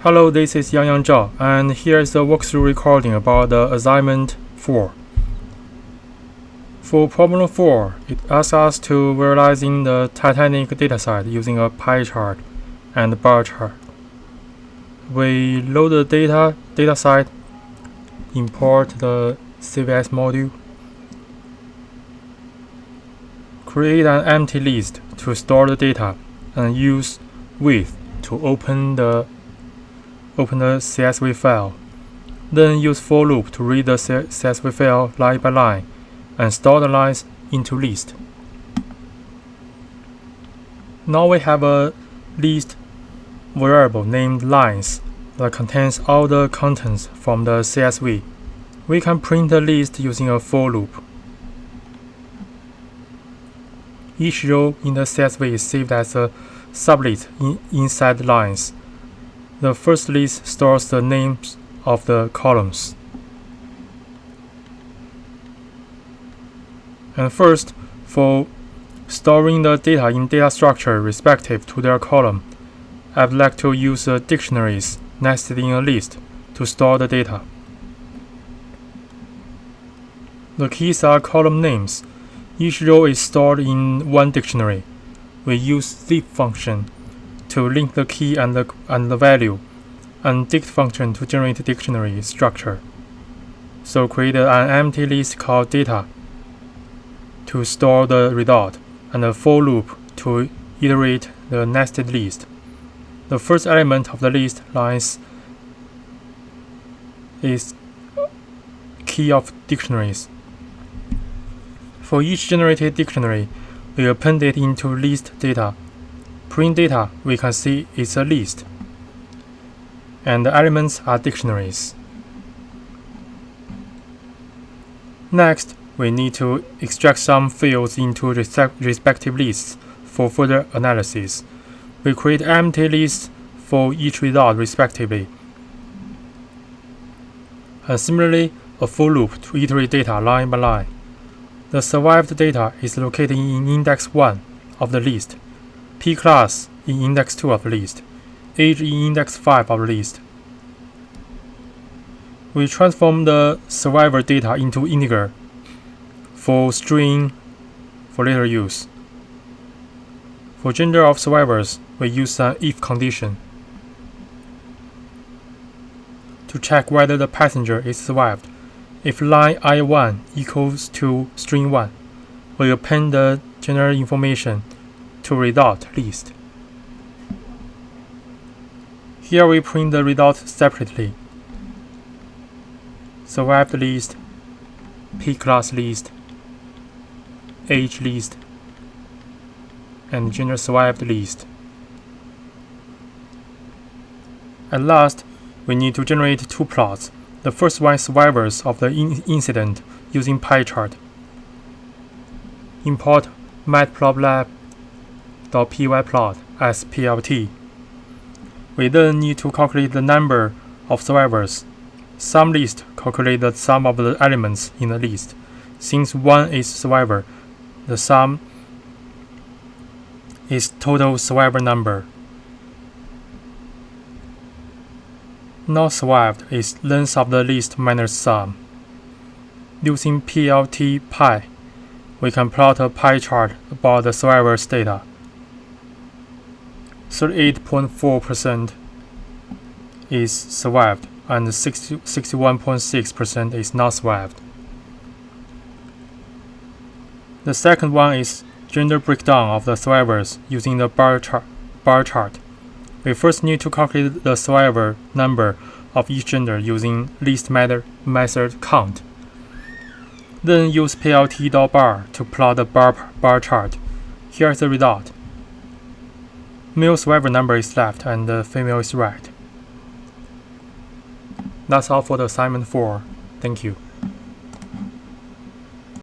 Hello, this is Yang Zhao, and here is the walkthrough recording about the assignment 4. For problem 4, it asks us to visualizing the Titanic dataset using a pie chart and bar chart. We load the dataset, import the CVS module, create an empty list to store the data, and use with to open the CSV file. Then use for loop to read the CSV file line by line and store the lines into list. Now we have a list variable named lines that contains all the contents from the CSV. We can print the list using a for loop. Each row in the CSV is saved as a sublist inside lines. The first list stores the names of the columns. And first, for storing the data in data structure respective to their column, I'd like to use dictionaries nested in a list to store the data. The keys are column names. Each row is stored in one dictionary. We use zip function to link the key and the value, and dict function to generate dictionary structure. So create an empty list called data to store the result, and a for loop to iterate the nested list. The first element of the list lines is key of dictionaries. For each generated dictionary, we append it into list data. Print data, we can see it's a list, and the elements are dictionaries. Next, we need to extract some fields into respective lists for further analysis. We create empty lists for each result respectively, and similarly a for loop to iterate data line by line. The survived data is located in index 1 of the list, P class in index 2 of the list, age in index 5 of the list. We transform the survivor data into integer for string for later use. For gender of survivors, we use an if condition to check whether the passenger is survived. If line I1 equals to string 1, we append the gender information to result list. Here we print the result separately. Survived list, P class list, age list, and gender survived list. At last, we need to generate two plots. The first one is survivors of the incident using pie chart. Import matplotlib.pyplot as plt. We then need to calculate the number of survivors. Sum list calculate the sum of the elements in the list. Since 1 is survivor, the sum is total survivor number. Not survived is length of the list minus sum. Using plt pie, we can plot a pie chart about the survivors' data. 38.4% is survived, and 61.6% is not survived. The second one is gender breakdown of the survivors using the bar chart. We first need to calculate the survivor number of each gender using list method count. Then use plt.bar to plot the bar chart. Here's the result. Male survivor number is left and the female is right. That's all for the assignment 4. Thank you.